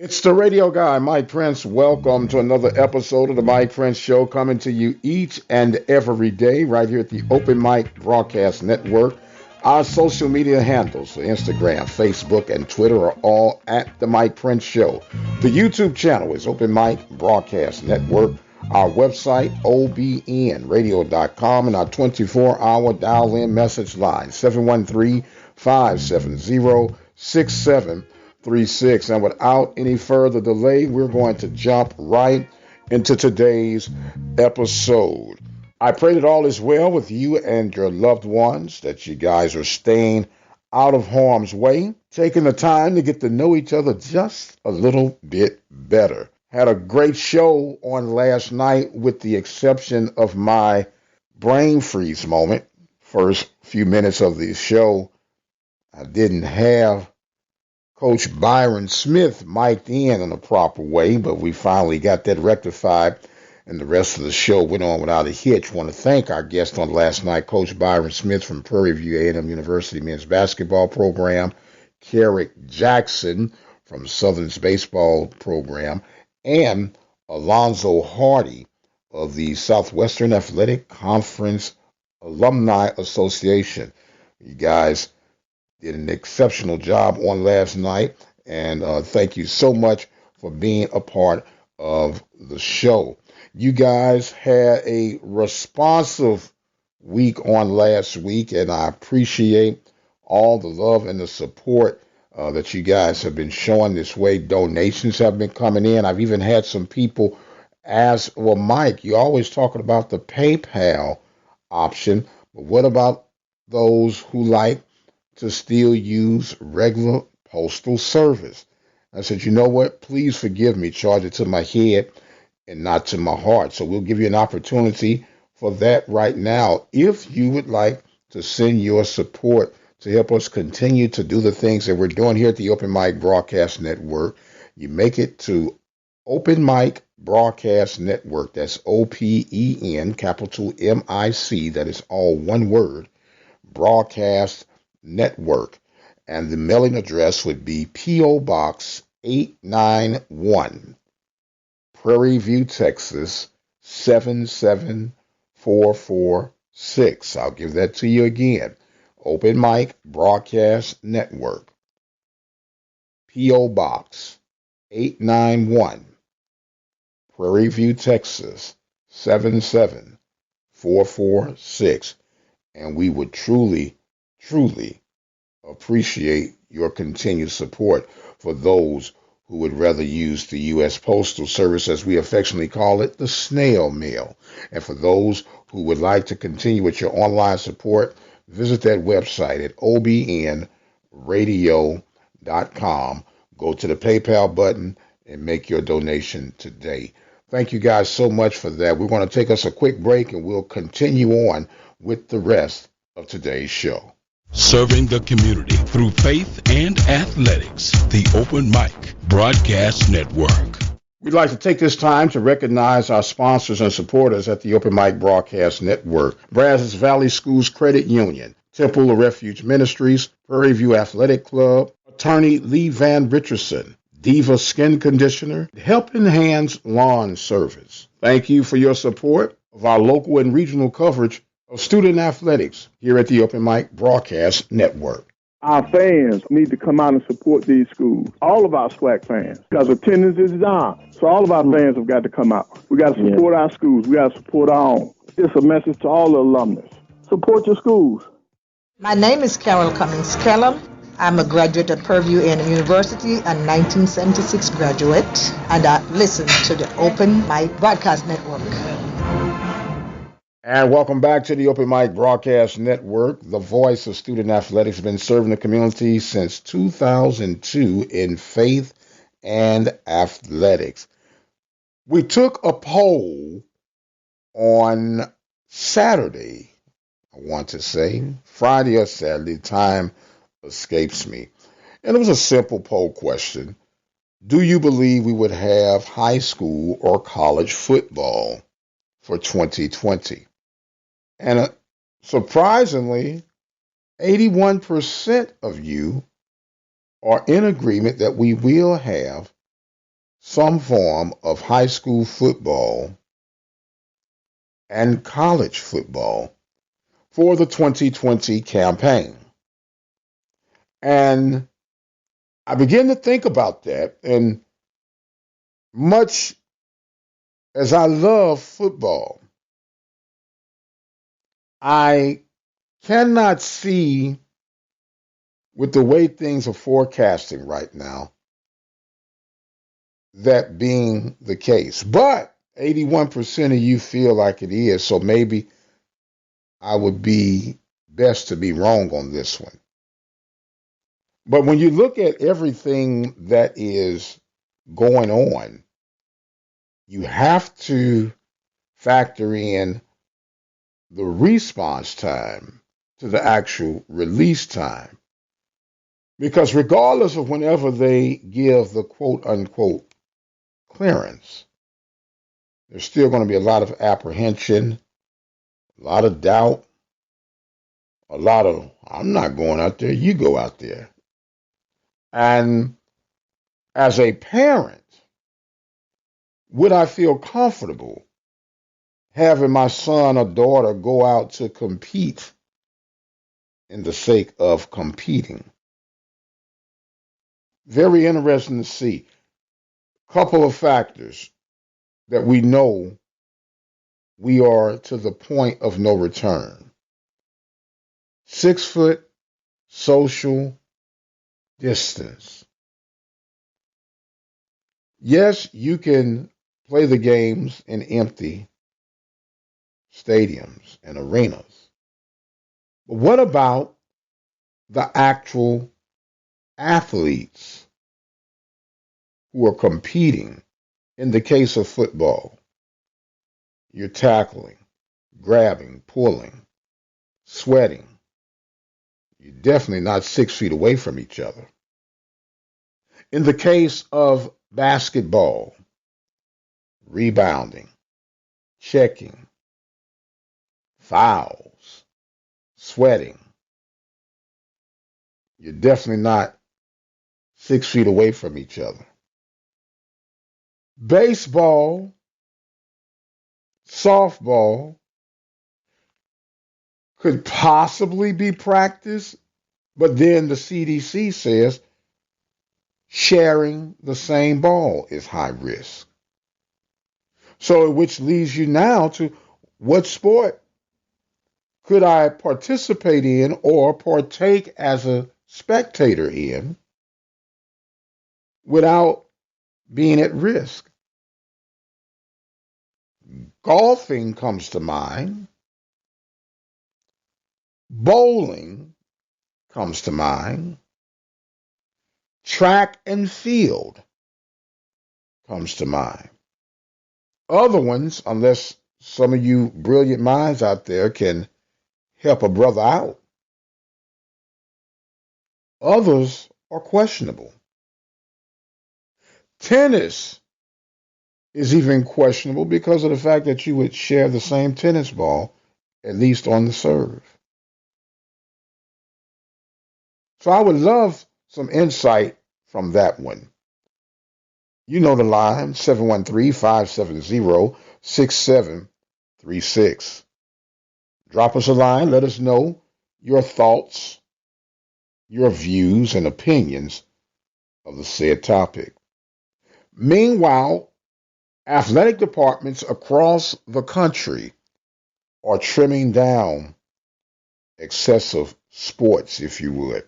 It's the radio guy, Mike Prince. Welcome to another episode of the Mike Prince Show, coming to you each and every day right here at the Open Mic Broadcast Network. Our social media handles, Instagram, Facebook, and Twitter, are all at the Mike Prince Show. The YouTube channel is Open Mic Broadcast Network. Our website, obnradio.com, and our 24-hour dial-in message line, 713-570-6736. And without any further delay, we're going to jump right into today's episode. I pray that all is well with you and your loved ones, that you guys are staying out of harm's way, taking the time to get to know each other just a little bit better. Had a great show on last night with the exception of my brain freeze moment. First few minutes of the show, I didn't have Coach Byron Smith mic'd in a proper way, but we finally got that rectified, and the rest of the show went on without a hitch. I want to thank our guest on last night, Coach Byron Smith from Prairie View A&M University men's basketball program, Carrick Jackson from Southern's baseball program, and Alonzo Hardy of the Southwestern Athletic Conference Alumni Association. You guys did an exceptional job on last night, and thank you so much for being a part of the show. You guys had a responsive week on last week, and I appreciate all the love and the support that you guys have been showing this way. Donations have been coming in. I've even had some people ask, well, Mike, you're always talking about the PayPal option, but what about those who like to still use regular postal service? I said, you know what? Please forgive me. Charge it to my head and not to my heart. So we'll give you an opportunity for that right now. If you would like to send your support to help us continue to do the things that we're doing here at the Open Mic Broadcast Network, you make it to Open Mic Broadcast Network. That's OPEN, capital MIC. That is all one word, Broadcast Network. And the mailing address would be P.O. Box 891, Prairie View, Texas 77446. I'll give that to you again. Open Mic Broadcast Network, P.O. Box 891, Prairie View, Texas 77446. And we would truly, truly appreciate your continued support. For those who would rather use the U.S. Postal Service, as we affectionately call it, the snail mail. And for those who would like to continue with your online support, visit that website at obnradio.com. Go to the PayPal button and make your donation today. Thank you guys so much for that. We're going to take us a quick break and we'll continue on with the rest of today's show. Serving the community through faith and athletics, the Open Mic Broadcast Network. We'd like to take this time to recognize our sponsors and supporters at the Open Mic Broadcast Network: Brazos Valley Schools Credit Union, Temple of Refuge Ministries, Prairie View Athletic Club, Attorney Lee Van Richardson, Diva Skin Conditioner, Helping Hands Lawn Service. Thank you for your support of our local and regional coverage of student athletics here at the Open Mic Broadcast Network. Our fans need to come out and support these schools. All of our SWAC fans, because attendance is down. So all of our fans have got to come out. We got to support our schools. We got to support our own. It's a message to all the alumnus. Support your schools. My name is Carol Cummings Kellum. I'm a graduate at Prairie View A&M University, a 1976 graduate, and I listen to the Open Mic Broadcast Network. And welcome back to the Open Mic Broadcast Network. The voice of student athletics has been serving the community since 2002 in faith and athletics. We took a poll on Saturday, I want to say, Friday or Saturday, time escapes me. And it was a simple poll question. Do you believe we would have high school or college football for 2020? And surprisingly, 81% of you are in agreement that we will have some form of high school football and college football for the 2020 campaign. And I began to think about that. And much as I love football, I cannot see, with the way things are forecasting right now, that being the case. But 81% of you feel like it is, so maybe I would be best to be wrong on this one. But when you look at everything that is going on, you have to factor in the response time to the actual release time. Because regardless of whenever they give the quote unquote clearance, there's still going to be a lot of apprehension, a lot of doubt, a lot of, I'm not going out there, you go out there. And as a parent, would I feel comfortable having my son or daughter go out to compete in the sake of competing? Very interesting to see. Couple of factors that we know we are to the point of no return. 6 foot social distance. Yes, you can play the games in empty stadiums and arenas. But what about the actual athletes who are competing? In the case of football, you're tackling, grabbing, pulling, sweating. You're definitely not 6 feet away from each other. In the case of basketball, rebounding, checking, fouls, sweating, you're definitely not 6 feet away from each other. Baseball, softball could possibly be practiced, but then the CDC says sharing the same ball is high risk. So, which leads you now to, what sport could I participate in or partake as a spectator in without being at risk? Golfing comes to mind. Bowling comes to mind. Track and field comes to mind. Other ones, unless some of you brilliant minds out there can help a brother out, others are questionable. Tennis is even questionable because of the fact that you would share the same tennis ball, at least on the serve. So I would love some insight from that one. You know the line, 713-570-6736. Drop us a line. Let us know your thoughts, your views, and opinions of the said topic. Meanwhile, athletic departments across the country are trimming down excessive sports, if you would.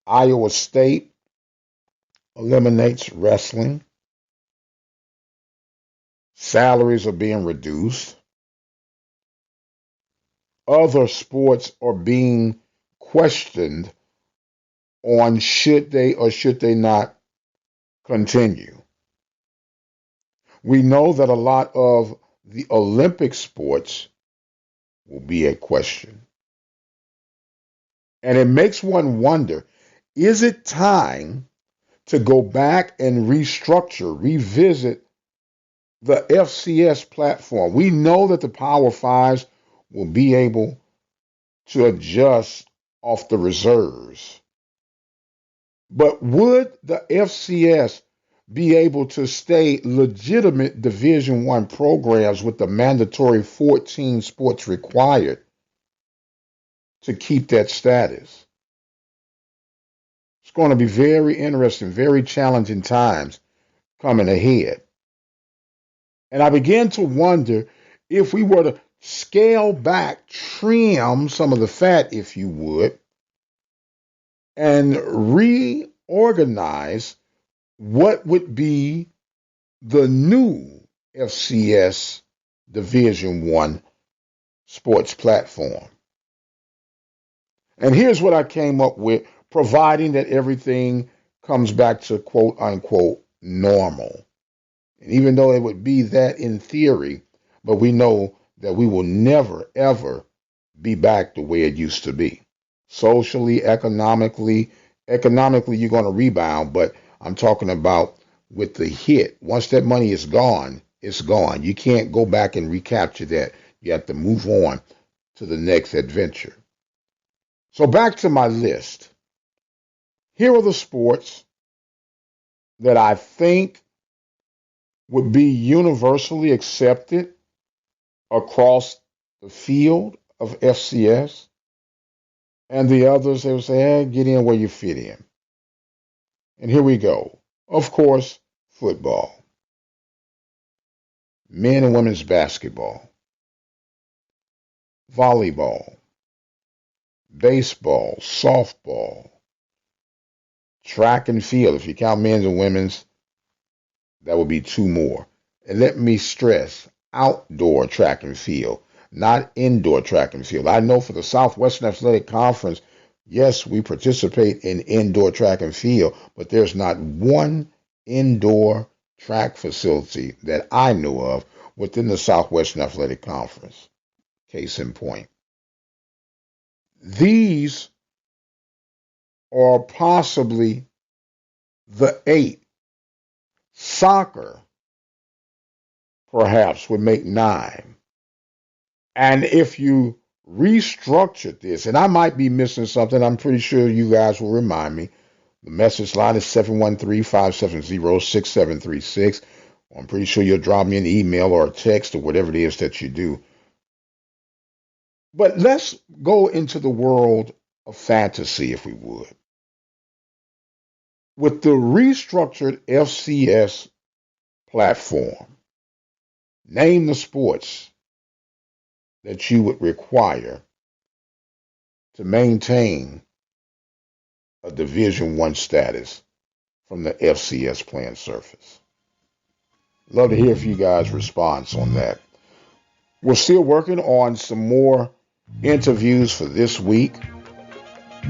Iowa State eliminates wrestling. Salaries are being reduced. Other sports are being questioned on should they or should they not continue. We know that a lot of the Olympic sports will be a question. And it makes one wonder, is it time to go back and restructure, revisit the FCS platform? We know that the Power Fives will be able to adjust off the reserves. But would the FCS be able to stay legitimate Division One programs with the mandatory 14 sports required to keep that status. It's going to be very interesting, very challenging times coming ahead. And I began to wonder if we were to scale back, trim some of the fat, if you would, and reorganize what would be the new FCS Division One sports platform. And here's what I came up with, providing that everything comes back to quote unquote normal. And even though it would be that in theory, but we know that we will never, ever be back the way it used to be. Socially, economically, you're going to rebound, but I'm talking about with the hit. Once that money is gone, it's gone. You can't go back and recapture that. You have to move on to the next adventure. So back to my list. Here are the sports that I think would be universally accepted across the field of FCS. And the others, they would say, hey, get in where you fit in. And here we go. Of course, football, men and women's basketball, volleyball, baseball, softball, track and field. If you count men's and women's, that would be two more. And let me stress, outdoor track and field, not indoor track and field. I know for the Southwestern Athletic Conference, yes, we participate in indoor track and field, but there's not one indoor track facility that I know of within the Southwestern Athletic Conference. Case in point. These are possibly the 8. Soccer, perhaps, would make 9. And if you restructured this, and I might be missing something, I'm pretty sure you guys will remind me. The message line is 713-570-6736. I'm pretty sure you'll drop me an email or a text or whatever it is that you do. But let's go into the world of fantasy, if we would. With the restructured FCS platform, name the sports that you would require to maintain a Division One status from the FCS playing surface. Love to hear if you guys' response on that. We're still working on some more interviews for this week.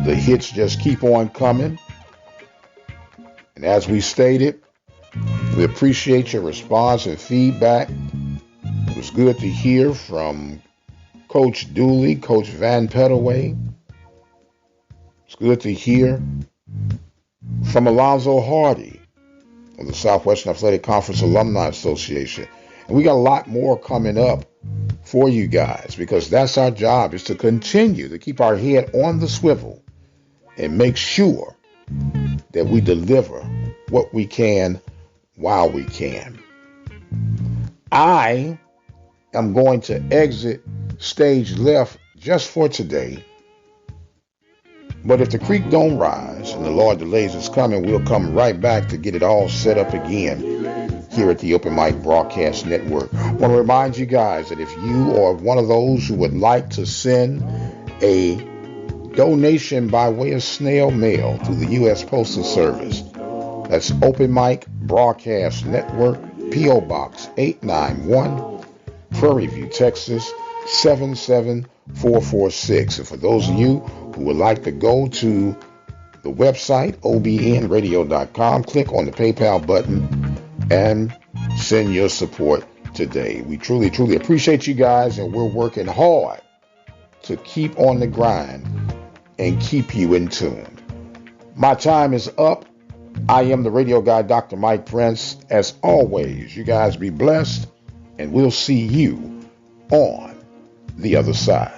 The hits just keep on coming. And as we stated, we appreciate your response and feedback. It was good to hear from Coach Dooley, Coach Van Pettaway. It's good to hear from Alonzo Hardy of the Southwestern Athletic Conference Alumni Association. And we got a lot more coming up for you guys, because that's our job, is to continue to keep our head on the swivel and make sure that we deliver what we can while we can. I am going to exit stage left just for today. But if the creek don't rise and the Lord delays its coming, we'll come right back to get it all set up again here at the Open Mic Broadcast Network. I want to remind you guys that if you are one of those who would like to send a donation by way of snail mail through the U.S. Postal Service, that's Open Mic Broadcast Network, P.O. Box 891, Prairie View, Texas 77446. And for those of you who would like to go to the website, obnradio.com, click on the PayPal button and send your support today. We truly, truly appreciate you guys, and we're working hard to keep on the grind and keep you in tune. My time is up. I am the radio guy, Dr. Mike Prince. As always, you guys be blessed, and we'll see you on the other side.